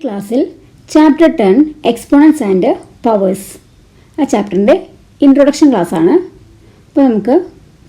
ക്ലാസ്സിൽ chapter 10 exponents and powers ആ ചാപ്റ്ററിൻ്റെ ഇൻട്രൊഡക്ഷൻ ക്ലാസ്സാണ്. അപ്പോൾ നമുക്ക്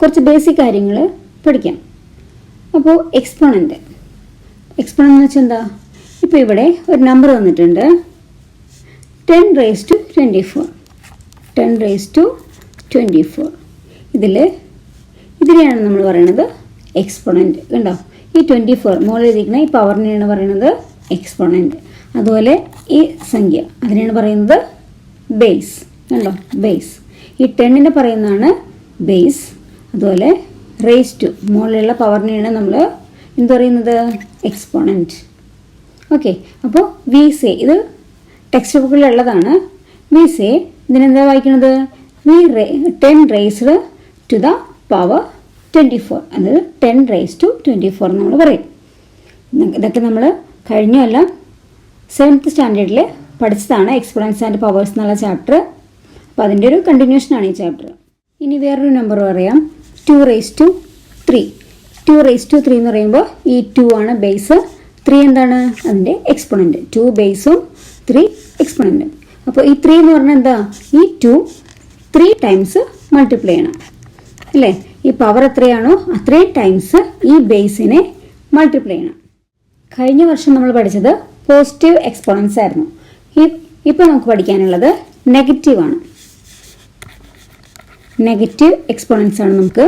കുറച്ച് ബേസിക് കാര്യങ്ങൾ പഠിക്കാം. അപ്പോൾ എക്സ്പോണൻ്റ് എന്ന് വെച്ചാൽ എന്താ? ഇപ്പോൾ ഇവിടെ ഒരു നമ്പർ തന്നിട്ടുണ്ട് 10⁻²4. 10⁻²4 ഇതിനെയാണ് നമ്മൾ പറയുന്നത് എക്സ്പോണൻ്റ്. കണ്ടോ, ഈ 24 മുകളിൽ ഇരിക്കുന്ന ഈ പവറിനെയാണ് പറയുന്നത് എക്സ്പോണൻ്റ്. അതുപോലെ ഈ സംഖ്യ അതിനെയാണ് പറയുന്നത് ബേസ്. കണ്ടോ, ബേസ്. ഈ 10നെ പറയുന്നതാണ് ബേസ്. അതുപോലെ റേസ് ടു മുകളിലുള്ള പവറിനെയാണ് നമ്മൾ എന്ത് പറയുന്നത് എക്സ്പോണൻ്റ്. ഓക്കെ, അപ്പോൾ വി സേ, ഇത് ടെക്സ്റ്റ് ബുക്കിലുള്ളതാണ്. വി സേ ഇതിനെന്താ വായിക്കുന്നത്? 10⁻²⁴. അതായത് 10⁻²⁴ നമ്മൾ പറയും. ഇതൊക്കെ നമ്മൾ കഴിഞ്ഞ കൊല്ലം 7th സ്റ്റാൻഡേർഡിൽ പഠിച്ചതാണ് എക്സ്പോണൻസ് ആൻഡ് പവേഴ്സ് എന്നുള്ള ചാപ്റ്റർ. അപ്പോൾ അതിൻ്റെ ഒരു കണ്ടിന്യൂഷനാണ് ഈ ചാപ്റ്റർ. ഇനി വേറൊരു നമ്പർ പറയാം, 2⁻3. 2⁻3 എന്ന് പറയുമ്പോൾ ഈ 2 ആണ് ബേസ്, 3 എന്താണ് അതിൻ്റെ എക്സ്പോണൻ്റ്. 2 ബേസും 3 എക്സ്പോണൻ്റ്. അപ്പോൾ ഈ 3 എന്ന് പറഞ്ഞാൽ എന്താ? ഈ 2 3 ടൈംസ് മൾട്ടിപ്ലൈ ചെയ്യണം അല്ലേ? ഈ പവർ എത്രയാണോ അത്രയും ടൈംസ് ഈ ബേസിനെ മൾട്ടിപ്ലൈ ചെയ്യണം. കഴിഞ്ഞ വർഷം നമ്മൾ പഠിച്ചത് പോസിറ്റീവ് എക്സ്പോണൻസ് ആയിരുന്നു. ഇപ്പോൾ നമുക്ക് പഠിക്കാനുള്ളത് നെഗറ്റീവാണ്. നെഗറ്റീവ് എക്സ്പോണൻസ് ആണ് നമുക്ക്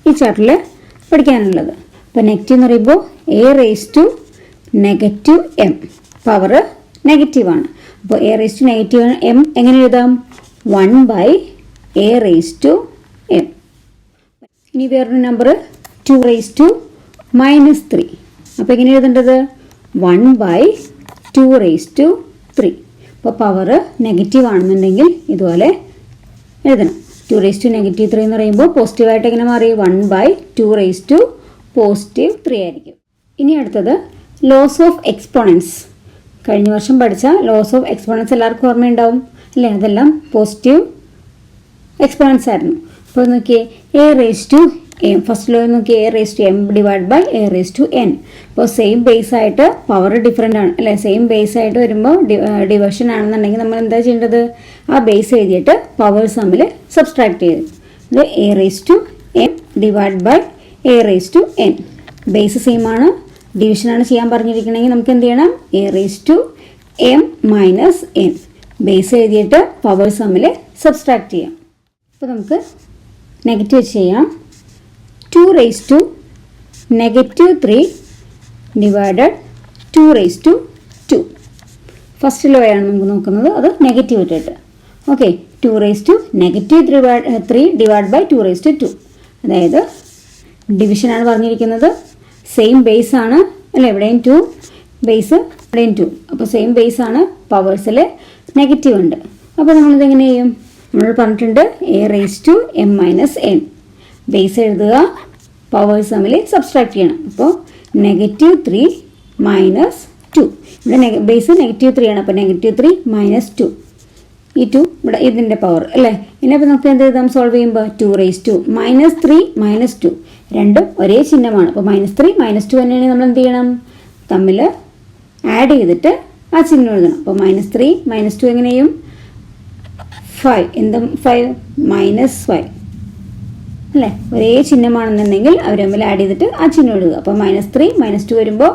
ഈ ചാപ്റ്ററിൽ പഠിക്കാനുള്ളത്. അപ്പോൾ നെഗറ്റീവ് എന്ന് പറയുമ്പോൾ a⁻⁻m പവർ നെഗറ്റീവാണ്. അപ്പോൾ a⁻⁻m എങ്ങനെ എഴുതാം? 1/a⁻m. ഇനി വേറൊരു നമ്പർ 2⁻3. അപ്പോൾ എങ്ങനെ എഴുതേണ്ടത്? 1/2⁻3. അപ്പോൾ പവർ നെഗറ്റീവ് ആണെന്നുണ്ടെങ്കിൽ ഇതുപോലെ എഴുതണം. 2⁻3 എന്ന് പറയുമ്പോൾ പോസിറ്റീവായിട്ട് എങ്ങനെ മാറി? 1/2⁻3 ആയിരിക്കും. ഇനി അടുത്തത് ലോസ് ഓഫ് എക്സ്പോണൻസ്. കഴിഞ്ഞ വർഷം പഠിച്ച ലോസ് ഓഫ് എക്സ്പോണൻസ് എല്ലാവർക്കും ഓർമ്മയുണ്ടാവും അല്ലേ? അതെല്ലാം പോസിറ്റീവ് എക്സ്പോണൻസ് ആയിരുന്നു. അപ്പോൾ നോക്കിയേ, a⁻m ഫസ്റ്റ് ലോ നോക്കിയേ, a⁻m/a⁻n. അപ്പോൾ സെയിം ബേസ് ആയിട്ട് പവർ ഡിഫറെൻ്റ് ആണ് അല്ലേ? സെയിം ബേസ് ആയിട്ട് വരുമ്പോൾ ഡിവിഷൻ ആണെന്നുണ്ടെങ്കിൽ നമ്മൾ എന്താ ചെയ്യേണ്ടത്? ആ ബേസ് എഴുതിയിട്ട് പവേഴ്സ് തമ്മിൽ സബ്സ്ട്രാക്ട് ചെയ്ത് ഇത് a⁻m/a⁻n. ബേസ് സെയിം ആണ്, ഡിവിഷനാണ് ചെയ്യാൻ പറഞ്ഞിരിക്കണമെങ്കിൽ നമുക്ക് എന്ത് ചെയ്യണം? a⁻m-n ബേസ് എഴുതിയിട്ട് പവേഴ്സ് തമ്മിൽ സബ്സ്ട്രാക്ട് ചെയ്യാം. അപ്പോൾ നമുക്ക് നെഗറ്റീവ് ചെയ്യാം. 2⁻3 ഡിവൈഡഡ് 2⁻2. ഫസ്റ്റ് ലോ ആണ് നമുക്ക് നോക്കുന്നത്, അത് നെഗറ്റീവ് ഇട്ടിട്ട്. Okay, 2⁻3 divide by 2⁻2. അതായത് ഡിവിഷനാണ് പറഞ്ഞിരിക്കുന്നത്. സെയിം ബേസ് ആണ് അല്ലേ? ഇവിടെയും 2 ബേസ്, ഇവിടെയും 2. അപ്പോൾ സെയിം ബേസ് ആണ്, പവേഴ്സിൽ നെഗറ്റീവ് ഉണ്ട്. അപ്പോൾ നമ്മളിത് എങ്ങനെ ചെയ്യും? നമ്മൾ പറഞ്ഞിട്ടുണ്ട് a⁻m-n ബേസ് എഴുതുക, പവേഴ്സ് തമ്മിൽ സബ്സ്ട്രാക്ട് ചെയ്യണം. അപ്പോൾ -3 - 2. ഇവിടെ ബേസ് -3 ആണ്. അപ്പോൾ -3 - 2. ഈ 2 ഇവിടെ ഇതിൻ്റെ പവർ അല്ലേ? ഇനി അപ്പോൾ നമുക്ക് എന്ത് എഴുതാം? സോൾവ് ചെയ്യുമ്പോൾ 2⁻3 - 2 രണ്ടും ഒരേ ചിഹ്നമാണ്. അപ്പോൾ -3 - 2 തന്നെയാണെങ്കിൽ നമ്മൾ എന്ത് ചെയ്യണം? തമ്മിൽ ആഡ് ചെയ്തിട്ട് ആ ചിഹ്നം എഴുതണം. അപ്പോൾ -3 - 2 എങ്ങനെയും 5 എന്തും 5 -5 അല്ലേ? ഒരേ ചിഹ്നമാണെന്നുണ്ടെങ്കിൽ അവർ തമ്മിൽ ആഡ് ചെയ്തിട്ട് ആ ചിഹ്നം എഴുതുക. അപ്പോൾ -3 - 2 വരുമ്പോൾ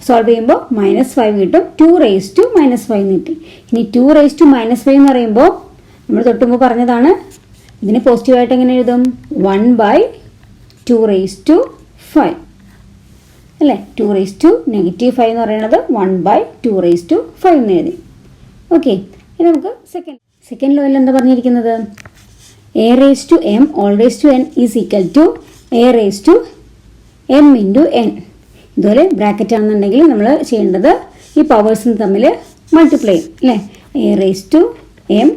സോൾവ് ചെയ്യുമ്പോൾ -5 കിട്ടും. 2⁻−5 കിട്ടി. ഇനി 2⁻−5 എന്ന് പറയുമ്പോൾ നമ്മൾ തൊട്ടുമ്പോൾ പറഞ്ഞതാണ്, ഇതിന് പോസിറ്റീവായിട്ട് എങ്ങനെ എഴുതും? 1/2�5 അല്ലേ? 2⁻⁻5 എന്ന് പറയുന്നത് 1/2⁵ എന്ന് എഴുതി. ഓക്കെ, ഇനി നമുക്ക് സെക്കൻഡ് ലോയിൽ എന്താ പറഞ്ഞിരിക്കുന്നത്? a⁻m⁴n is equal to a⁻m×n. ഇതുപോലെ ബ്രാക്കറ്റ് ആണെന്നുണ്ടെങ്കിൽ നമ്മൾ ചെയ്യേണ്ടത് ഈ പവേഴ്സിന് തമ്മിൽ മൾട്ടിപ്ലൈ ചെയ്യും അല്ലേ? a⁻m⁴n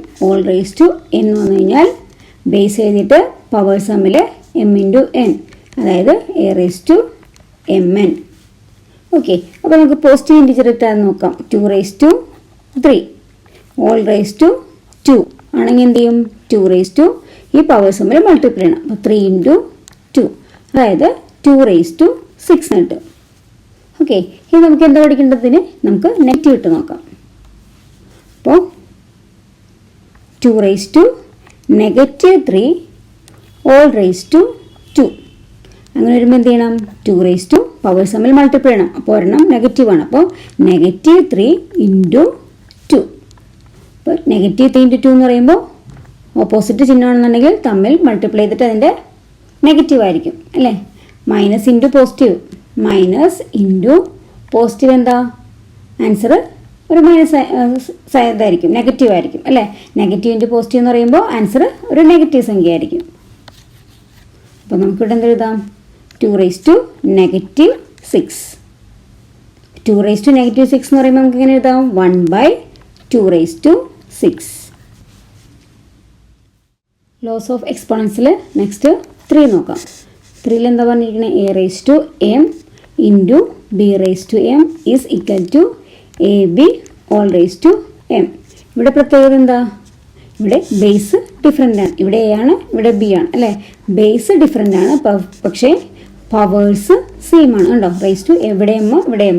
എന്ന് വന്നു കഴിഞ്ഞാൽ ബേസ് എഴുതിയിട്ട് പവേഴ്സ് തമ്മിൽ m×n, അതായത് a⁻mn. ഓക്കെ, അപ്പോൾ നമുക്ക് പോസിറ്റീവ് ഇൻറ്റിജർ ഇട്ടാന്ന് നോക്കാം. 2⁻3 ആണെങ്കിൽ എന്ത് ചെയ്യും? 2 ഈ പവേഴ്സ് തമ്മിൽ മൾട്ടിപ്ലൈ ചെയ്യണം. അപ്പോൾ 3 × 2 അതായത് 2⁻6 കിട്ടും. ഓക്കെ, ഇനി നമുക്ക് എന്താ പഠിക്കേണ്ടതിന് നമുക്ക് നെഗറ്റീവ് ഇട്ട് നോക്കാം. അപ്പോൾ 2 raised to -3 all raised to 2. അങ്ങനെ വരുമ്പോൾ എന്ത് ചെയ്യണം? 2 raised to പവേഴ്സ് തമ്മിൽ മൾട്ടിപ്ലൈ ചെയ്യണം. അപ്പോൾ ഒരെണ്ണം നെഗറ്റീവാണ്. അപ്പോൾ -3 × 2. അപ്പോൾ -3 × 2 എന്ന് പറയുമ്പോൾ ഓപ്പോസിറ്റ് ചിഹ്നമാണെന്നുണ്ടെങ്കിൽ തമ്മിൽ മൾട്ടിപ്ലൈ ചെയ്തിട്ട് അതിൻ്റെ നെഗറ്റീവ് ആയിരിക്കും അല്ലേ. Minus into positive, minus into positive എന്താ ആൻസർ? ഒരു മൈനസ് ഇതായിരിക്കും, നെഗറ്റീവ് ആയിരിക്കും അല്ലേ. നെഗറ്റീവ് ഇൻറ്റു പോസിറ്റീവ് എന്ന് പറയുമ്പോൾ ആൻസർ ഒരു നെഗറ്റീവ് സംഖ്യ ആയിരിക്കും. അപ്പോൾ നമുക്കിവിടെ എന്ത് എഴുതാം? 2 raised to -6. 2 raised to -6 എന്ന് പറയുമ്പോൾ നമുക്ക് എങ്ങനെ എഴുതാം? 1/2 raised to 6. ലോസ് ഓഫ് എക്സ്പോണൻസിൽ നെക്സ്റ്റ് 3 നോക്കാം. 3ൽ എന്താ പറഞ്ഞിരിക്കുന്നത്? a raised to m into b raised to m is equal to ab all raised to m. ഇവിടെ പ്രത്യേകത എന്താ? ഇവിടെ ബേസ് ഡിഫറെൻ്റ് ആണ്. ഇവിടെ a ആണ്, ഇവിടെ b ആണ് അല്ലേ. ബേസ് ഡിഫറെൻ്റ് ആണ്, പക്ഷേ പവേഴ്സ് സെയിം ആണ്. കണ്ടോ? റേസ് ടു എവിടെ എം ഇവിടെ എം.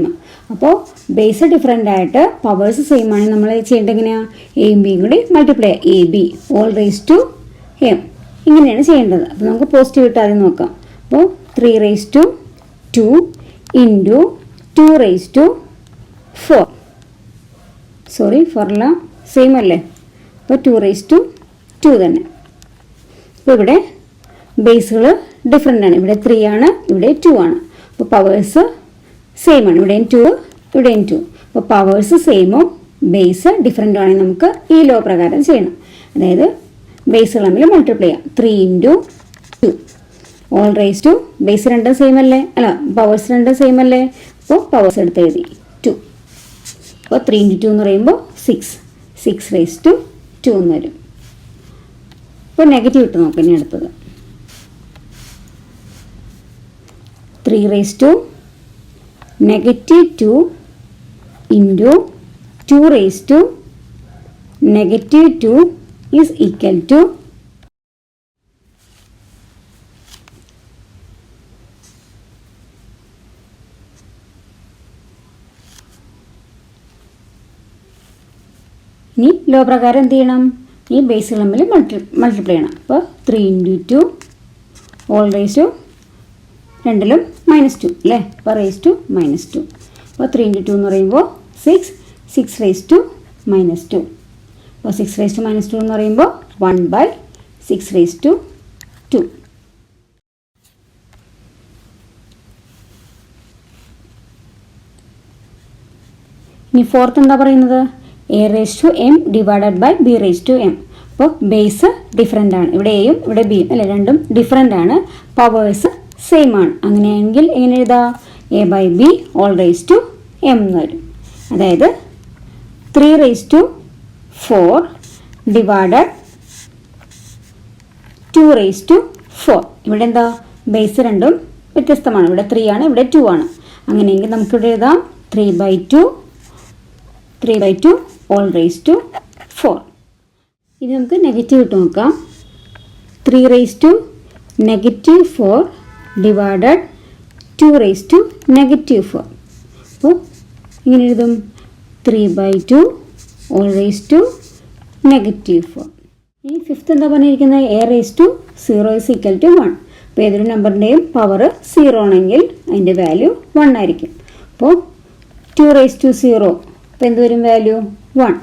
അപ്പോൾ ബേസ് ഡിഫറെൻ്റ് ആയിട്ട് പവേഴ്സ് സെയിം ആണ്. നമ്മൾ ചെയ്യേണ്ടത് എങ്ങനെയാണ്? എയും ബിയും കൂടി multiply a b whole raise to m. ഇങ്ങനെയാണ് ചെയ്യേണ്ടത്. അപ്പോൾ നമുക്ക് പോസിറ്റീവ് ഇട്ട് ആദ്യം നോക്കാം. അപ്പോൾ 3 raised to 2 into 2 raised to 4. Sorry, 4 same അല്ലേ. അപ്പോൾ 2 raised to 2 തന്നെ. അപ്പോൾ ഇവിടെ ബേസുകൾ ഡിഫറെൻ്റ് ആണ്. ഇവിടെ 3 ആണ്, ഇവിടെ 2 ആണ്. അപ്പോൾ പവേഴ്സ് സെയിം ആണ്. ഇവിടെയും 2, ഇവിടെയും 2. അപ്പോൾ പവേഴ്സ് സെയിമും ബേസ് ഡിഫറെൻ്റ് ആണെങ്കിൽ നമുക്ക് ഈ ലോ പ്രകാരം ചെയ്യണം. അതായത് ബേസുകൾ തമ്മിൽ മൾട്ടിപ്ലൈ ചെയ്യാം. 3 × 2 ഓൾ റേസ് ടു ബേസ് രണ്ടും സെയിം അല്ലേ, അല്ല പവേഴ്സ് രണ്ടും സെയിം അല്ലേ. അപ്പോൾ പവേഴ്സ് എടുത്ത് എഴുതി 2. അപ്പോൾ 3 × 2 എന്ന് പറയുമ്പോൾ 6 raised to 2 എന്ന് വരും. ഇപ്പോൾ നെഗറ്റീവ് ഇട്ട് നോക്കാം. ഇനി അടുത്തത് 3 raised to -2 into 2 raised to -2 is equal to ഇനി ലോ പ്രകാരം എന്ത് ചെയ്യണം? ഈ ബേസുകൾ തമ്മിൽ മൾട്ടിപ്ലൈ ചെയ്യണം. അപ്പോൾ 3 × 2 ഓൾ റേസ് ടു രണ്ടിലും -2 അല്ലേ. അപ്പോൾ റേസ് ടു -2. അപ്പോൾ 3 × 2 എന്ന് പറയുമ്പോൾ 6 raised to -2. അപ്പോൾ 6 raised to -2 എന്ന് പറയുമ്പോൾ 1/6 raised to 2. ഇനി ഫോർത്ത് എന്താ പറയുന്നത്? a raised to m divided by b raised to m. അപ്പോൾ ബേസ് ഡിഫറെൻ്റ് ആണ്. ഇവിടെ എയും ഇവിടെ ബിയും അല്ലേ, രണ്ടും ഡിഫറെൻ്റ് ആണ്. പവേഴ്സ് സെയിം ആണ്. അങ്ങനെയാണെങ്കിൽ എങ്ങനെ എഴുതാം? a/b all raise to m എന്ന് വരും. അതായത് 3 raised to 4 divided 2 raised to 4. ഇവിടെ എന്താ? ബേസ് രണ്ടും വ്യത്യസ്തമാണ്. ഇവിടെ 3 ആണ്, ഇവിടെ 2 ആണ്. അങ്ങനെയെങ്കിൽ നമുക്കിവിടെ എഴുതാം 3/2 ഓൾ റേസ് ടു 4. ഇനി നമുക്ക് നെഗറ്റീവ് ഇട്ട് നോക്കാം. 3 raised to -4 divided 2 raised to -4. അപ്പോൾ ഇങ്ങനെ എഴുതും 3/2 ഓൾ റേസ് ടു -4. ഇനി ഫിഫ്ത്ത് എന്താ പറഞ്ഞിരിക്കുന്നത്? a raised to 0 is equal to 1. അപ്പോൾ ഏതൊരു നമ്പറിൻ്റെയും പവർ 0 ആണെങ്കിൽ അതിൻ്റെ വാല്യൂ 1 ആയിരിക്കും. അപ്പോൾ 2 raised to 0 അപ്പോൾ എന്ത് വരും? വാല്യൂ 1.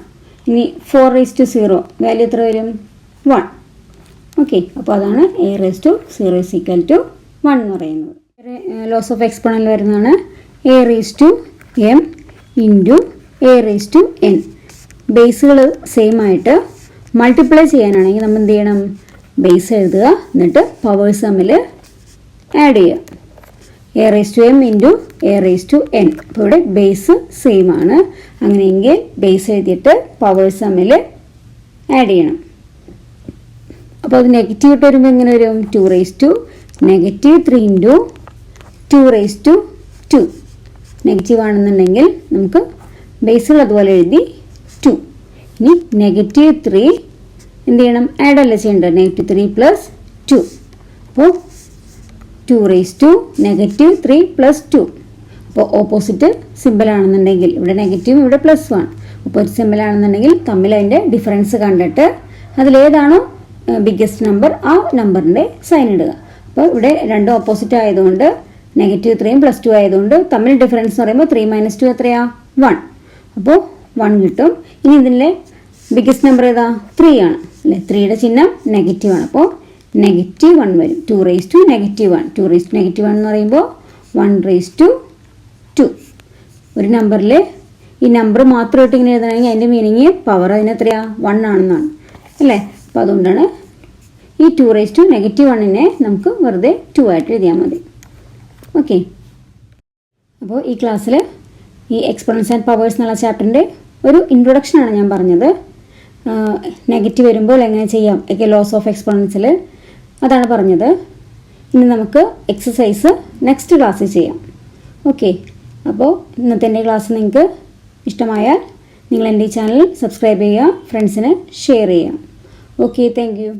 ഇനി 4 raised to 0 വാല്യൂ എത്ര വരും? 1. ഓക്കെ, അപ്പോൾ അതാണ് a raised to 0 is equal to 1 എന്ന് പറയുന്നത്. ലോസ് ഓഫ് എക്സ്പോണൻ്റ് വരുന്നതാണ് a raised to m into a raised to n. ബേസുകൾ സെയിം ആയിട്ട് മൾട്ടിപ്ലൈ ചെയ്യാനാണെങ്കിൽ നമ്മൾ എന്ത് ചെയ്യണം? ബേസ് എഴുതുക, എന്നിട്ട് പവേഴ്സ് തമ്മിൽ ആഡ് ചെയ്യുക. a raised to m into a raised to n. അപ്പോൾ ഇവിടെ ബേസ് സെയിം ആണ്. അങ്ങനെയെങ്കിൽ ബേസ് എഴുതിയിട്ട് പവേഴ്സ് തമ്മിൽ ആഡ് ചെയ്യണം. അപ്പോൾ അത് നെഗറ്റീവ് ഇട്ട് വരുമ്പോൾ എങ്ങനെ വരും? 2 raised to -3 into 2 raised to 2. Negative ആണെന്നുണ്ടെങ്കിൽ നമുക്ക് ബേസുകൾ അതുപോലെ എഴുതി 2. ഇനി -3 എന്ത് ചെയ്യണം? ആഡ് അല്ല ചെയ്യേണ്ടത്. -3 + 2. അപ്പോൾ 2 raised to -3 + 2. അപ്പോൾ ഓപ്പോസിറ്റ് സിമ്പിൾ ആണെന്നുണ്ടെങ്കിൽ ഇവിടെ നെഗറ്റീവും ഇവിടെ +1 ഓപ്പോസിറ്റ് സിമ്പിൾ ആണെന്നുണ്ടെങ്കിൽ തമ്മിൽ അതിൻ്റെ ഡിഫറൻസ് കണ്ടിട്ട് അതിലേതാണോ ബിഗ്ഗസ്റ്റ് നമ്പർ ആ നമ്പറിൻ്റെ സൈൻ ഇടുക. അപ്പോൾ ഇവിടെ രണ്ടും ഓപ്പോസിറ്റ് ആയതുകൊണ്ട് -3 +2 ആയതുകൊണ്ട് തമ്മിൽ ഡിഫറൻസ് എന്ന് പറയുമ്പോൾ 3 - 2 എത്രയാ 1. അപ്പോൾ 1 കിട്ടും. ഇനി ഇതിലെ ബിഗ്ഗസ്റ്റ് നമ്പർ ഏതാ 3 ആണ് അല്ലേ. 3യുടെ ചിഹ്നം നെഗറ്റീവ് ആണ്. അപ്പോൾ -1 വരും. 2 raised to -1 2 raised to -1 എന്ന് പറയുമ്പോൾ 1 raised to 2. ഒരു നമ്പറിൽ ഈ നമ്പർ മാത്രമായിട്ട് ഇങ്ങനെ എഴുതണമെങ്കിൽ അതിൻ്റെ മീനിങ് പവർ അതിനെത്രയാ 1 ആണെന്നാണ് അല്ലേ. അപ്പോൾ അതുകൊണ്ടാണ് ഈ 2 raised to -1നെ നമുക്ക് വെറുതെ 2 ആയിട്ട് എഴുതിയാൽ മതി. ഓക്കെ. അപ്പോൾ ഈ ക്ലാസ്സിൽ ഈ എക്സ്പോണൻസ് ആൻഡ് പവേഴ്സ് എന്നുള്ള ചാപ്റ്ററിൻ്റെ ഒരു ഇൻട്രൊഡക്ഷനാണ് ഞാൻ പറഞ്ഞത്. നെഗറ്റീവ് വരുമ്പോൾ എങ്ങനെ ചെയ്യാം ലോസ് ഓഫ് എക്സ്പോണൻസിൽ അതാണ് പറഞ്ഞത്. ഇനി നമുക്ക് എക്സസൈസ് നെക്സ്റ്റ് ക്ലാസ്സിൽ ചെയ്യാം. ഓക്കെ. അപ്പോൾ ഇന്നത്തെ എൻ്റെ ക്ലാസ് നിങ്ങൾക്ക് ഇഷ്ടമായാൽ നിങ്ങൾ എൻ്റെ ഈ ചാനൽ സബ്സ്ക്രൈബ് ചെയ്യുക, ഫ്രണ്ട്സിന് ഷെയർ ചെയ്യുക. Okay, thank you.